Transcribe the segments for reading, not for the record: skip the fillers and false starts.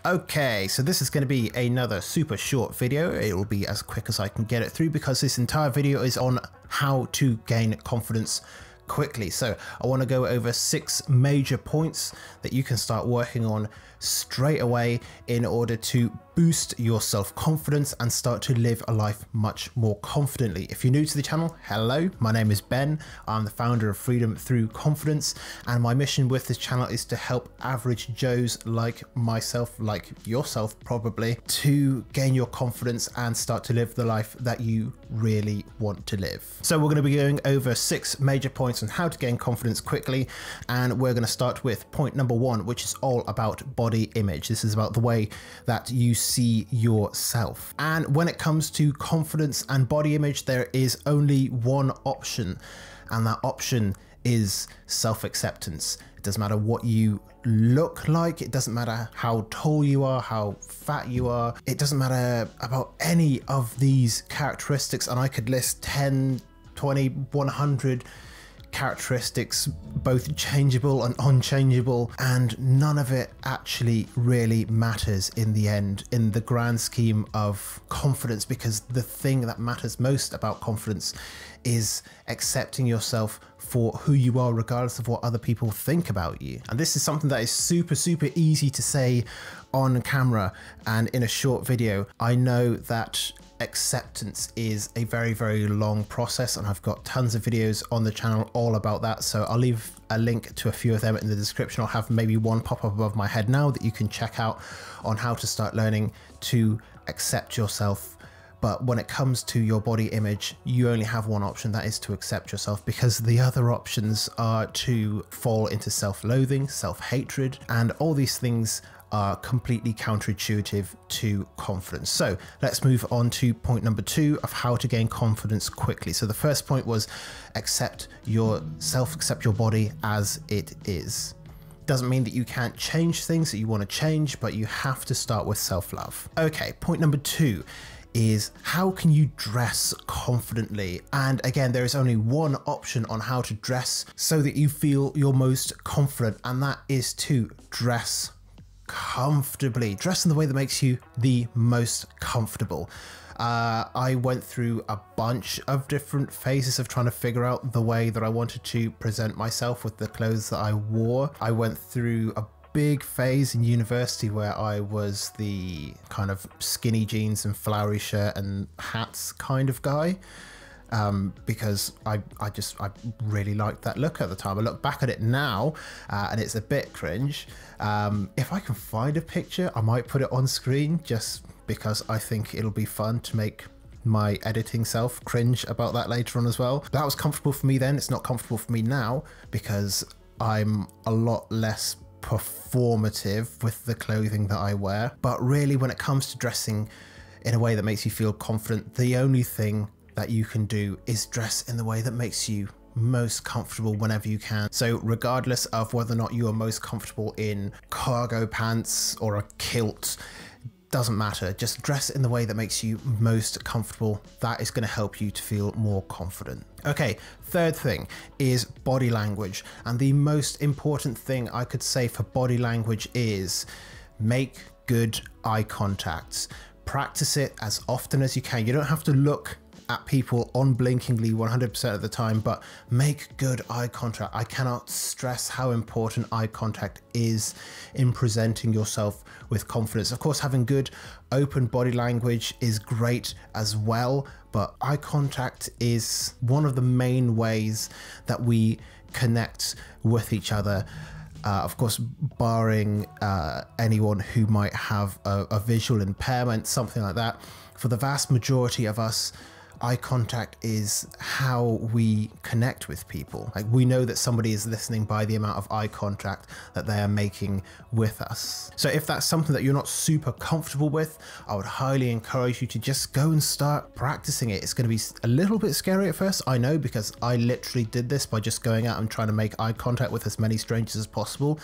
Okay, so this is going to be another super short video. It will be as quick as I can get it through because this entire video is on how to gain confidence quickly. So I want to go over 6 major points that you can start working on straight away in order to boost your self-confidence and start to live a life much more confidently. If you're new to the channel, hello, my name is Ben. I'm the founder of Freedom Through Confidence, and my mission with this channel is to help average Joes like myself, like yourself probably, to gain your confidence and start to live the life that you really want to live. So we're going to be going over 6 major points on how to gain confidence quickly, and we're going to start with point number 1, which is all about body image. This is about the way that you see yourself. And when it comes to confidence and body image, there is only one option, and that option is self-acceptance. It doesn't matter what you look like, it doesn't matter how tall you are, how fat you are, it doesn't matter about any of these characteristics, and I could list 10, 20, 100 characteristics, both changeable and unchangeable, and none of it actually really matters in the end, in the grand scheme of confidence, because the thing that matters most about confidence is accepting yourself for who you are, regardless of what other people think about you. And this is something that is super easy to say on camera and in a short video. I know that acceptance is a very long process, and I've got tons of videos on the channel all about that, so I'll leave a link to a few of them in the description. I'll have maybe one pop up above my head now that you can check out on how to start learning to accept yourself. But when it comes to your body image, you only have one option, that is to accept yourself, because the other options are to fall into self-loathing, self-hatred, and all these things are completely counterintuitive to confidence. So let's move on to point number 2 of how to gain confidence quickly. So the first point was accept yourself, accept your body as it is. Doesn't mean that you can't change things that you want to change, but you have to start with self-love. Okay, point number 2 is how can you dress confidently? And again, there is only one option on how to dress so that you feel your most confident, and that is to dress comfortably. Dress in the way that makes you the most comfortable. I went through a bunch of different phases of trying to figure out the way that I wanted to present myself with the clothes that I wore. I went through a big phase in university where I was the kind of skinny jeans and flowery shirt and hats kind of guy, because I really liked that look at the time. I look back at it now and it's a bit cringe. If I can find a picture, I might put it on screen just because I think it'll be fun to make my editing self cringe about that later on as well. That was comfortable for me then. It's not comfortable for me now because I'm a lot less performative with the clothing that I wear. But really, when it comes to dressing in a way that makes you feel confident, the only thing that you can do is dress in the way that makes you most comfortable whenever you can. So regardless of whether or not you are most comfortable in cargo pants or a kilt, doesn't matter. Just dress in the way that makes you most comfortable. That is going to help you to feel more confident. Okay, third thing is body language. And the most important thing I could say for body language is make good eye contact. Practice it as often as you can. You don't have to look at people unblinkingly 100% of the time, but make good eye contact. I cannot stress how important eye contact is in presenting yourself with confidence. Of course, having good open body language is great as well, but eye contact is one of the main ways that we connect with each other. Of course, barring anyone who might have a visual impairment, something like that. For the vast majority of us, eye contact is how we connect with people. Like, we know that somebody is listening by the amount of eye contact that they are making with us. So if that's something that you're not super comfortable with, I would highly encourage you to just go and start practicing it. It's going to be a little bit scary at first, I know, because I literally did this by just going out and trying to make eye contact with as many strangers as possible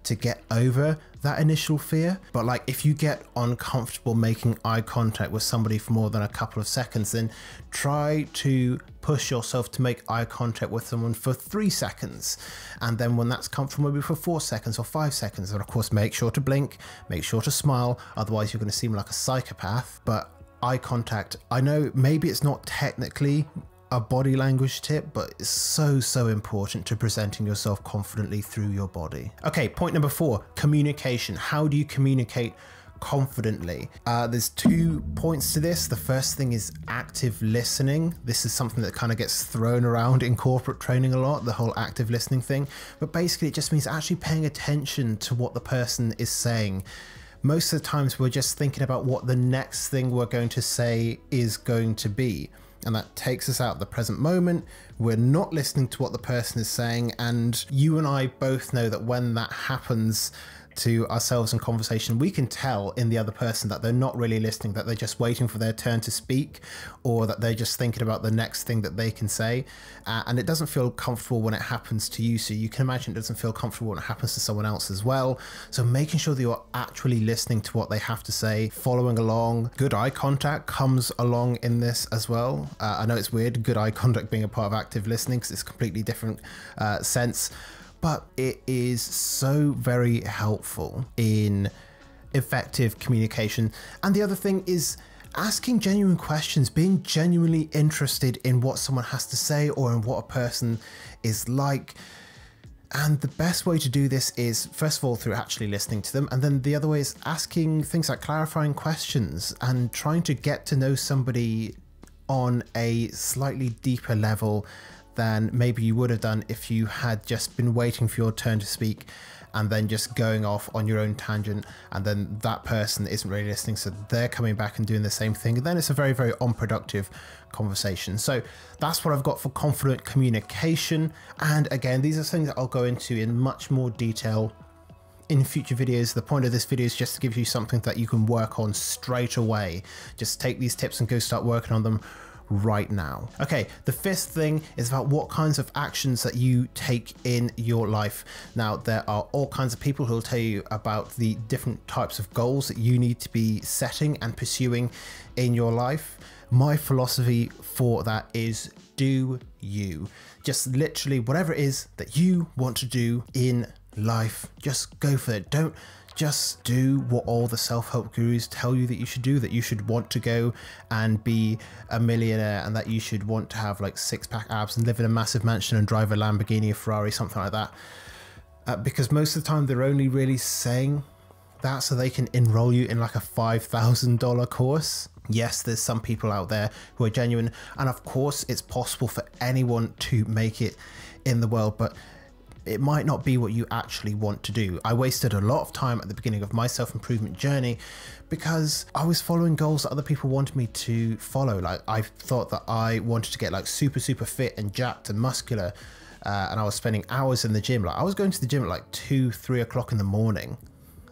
to get over that initial fear. But like, if you get uncomfortable making eye contact with somebody for more than a couple of seconds, then try to push yourself to make eye contact with someone for 3 seconds. And then when that's comfortable, maybe for 4 seconds or 5 seconds. And of course, make sure to blink, make sure to smile. Otherwise, you're going to seem like a psychopath. But eye contact, I know maybe it's not technically a body language tip, but it's so important to presenting yourself confidently through your body. Okay, point number 4, communication. How do you communicate confidently? There's 2 points to this. The first thing is active listening. This is something that kind of gets thrown around in corporate training a lot, the whole active listening thing. But basically it just means actually paying attention to what the person is saying. Most of the times we're just thinking about what the next thing we're going to say is going to be. And that takes us out of the present moment. We're not listening to what the person is saying. And you and I both know that when that happens to ourselves in conversation, we can tell in the other person that they're not really listening, that they're just waiting for their turn to speak, or that they're just thinking about the next thing that they can say. And it doesn't feel comfortable when it happens to you. So you can imagine it doesn't feel comfortable when it happens to someone else as well. So making sure that you're actually listening to what they have to say, following along. Good eye contact comes along in this as well. I know it's weird, good eye contact being a part of active listening, because it's a completely different sense. But it is so very helpful in effective communication. And the other thing is asking genuine questions, being genuinely interested in what someone has to say or in what a person is like. And the best way to do this is, first of all, through actually listening to them. And then the other way is asking things like clarifying questions and trying to get to know somebody on a slightly deeper level than maybe you would have done if you had just been waiting for your turn to speak and then just going off on your own tangent, and then that person isn't really listening, so they're coming back and doing the same thing, and then it's a very, very unproductive conversation. So that's what I've got for confident communication. And again, these are things that I'll go into in much more detail in future videos. The point of this video is just to give you something that you can work on straight away. Just take these tips and go start working on them right now. Okay, the 5th thing is about what kinds of actions that you take in your life. Now, there are all kinds of people who will tell you about the different types of goals that you need to be setting and pursuing in your life. My philosophy for that is do you. Just literally whatever it is that you want to do in life, just go for it. Don't just do what all the self-help gurus tell you that you should do, that you should want to go and be a millionaire, and that you should want to have like 6-pack abs and live in a massive mansion and drive a Lamborghini or Ferrari, something like that. Because most of the time they're only really saying that so they can enroll you in like a $5,000 course. Yes, there's some people out there who are genuine, and of course it's possible for anyone to make it in the world, but it might not be what you actually want to do. I wasted a lot of time at the beginning of my self-improvement journey because I was following goals that other people wanted me to follow. Like, I thought that I wanted to get like super fit and jacked and muscular, and I was spending hours in the gym. Like, I was going to the gym at like 2-3 o'clock in the morning,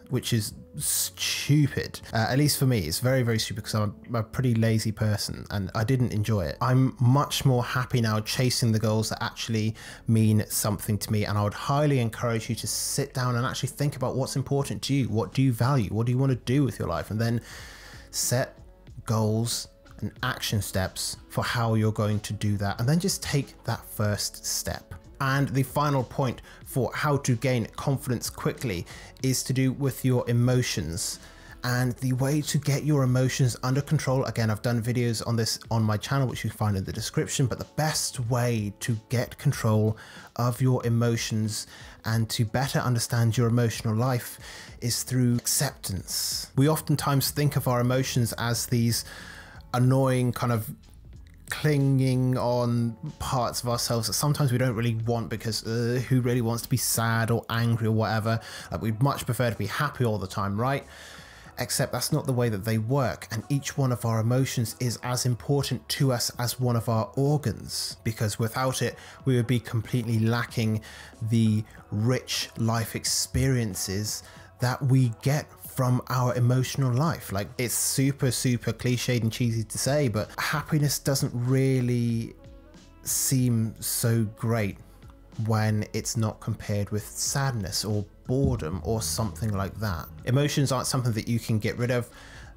which is stupid. At least for me, it's very, very stupid because I'm a pretty lazy person and I didn't enjoy it. I'm much more happy now chasing the goals that actually mean something to me, and I would highly encourage you to sit down and actually think about what's important to you. What do you value? What do you want to do with your life? And then set goals and action steps for how you're going to do that, and then just take that first step. And the final point for how to gain confidence quickly is to do with your emotions. And the way to get your emotions under control, again, I've done videos on this on my channel, which you can find in the description, but the best way to get control of your emotions and to better understand your emotional life is through acceptance. We oftentimes think of our emotions as these annoying kind of clinging on parts of ourselves that sometimes we don't really want, because who really wants to be sad or angry or whatever? Like, we'd much prefer to be happy all the time, right? Except that's not the way that they work, and each one of our emotions is as important to us as one of our organs, because without it we would be completely lacking the rich life experiences that we get from our emotional life. Like, it's super cliched and cheesy to say, but happiness doesn't really seem so great when it's not compared with sadness or boredom or something like that. Emotions aren't something that you can get rid of.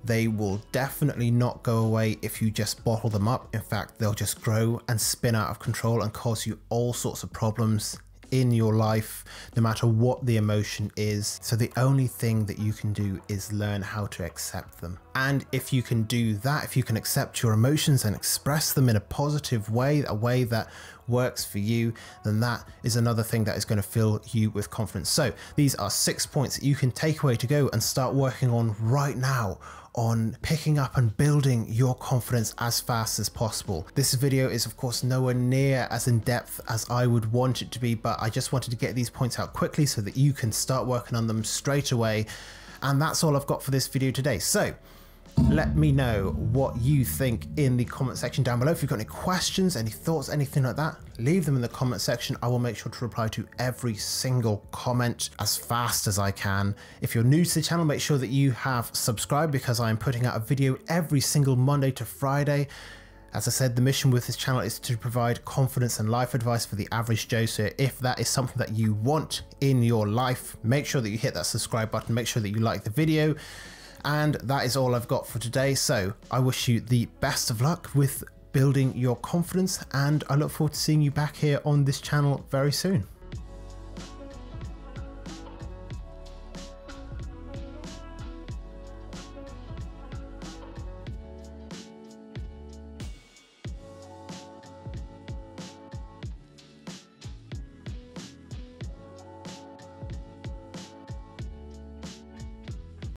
They will definitely not go away if you just bottle them up. In fact, they'll just grow and spin out of control and cause you all sorts of problems in your life, no matter what the emotion is. So the only thing that you can do is learn how to accept them. And if you can do that, if you can accept your emotions and express them in a positive way, a way that works for you, then that is another thing that is going to fill you with confidence. So these are 6 points that you can take away to go and start working on right now, on picking up and building your confidence as fast as possible. This video is of course nowhere near as in depth as I would want it to be, but I just wanted to get these points out quickly so that you can start working on them straight away. And that's all I've got for this video today. So let me know what you think in the comment section down below. If you've got any questions, any thoughts, anything like that, leave them in the comment section. I will make sure to reply to every single comment as fast as I can. If you're new to the channel, make sure that you have subscribed, because I am putting out a video every single Monday to Friday. As I said, the mission with this channel is to provide confidence and life advice for the average Joe. So if that is something that you want in your life, make sure that you hit that subscribe button, make sure that you like the video. And that is all I've got for today. So I wish you the best of luck with building your confidence, and I look forward to seeing you back here on this channel very soon.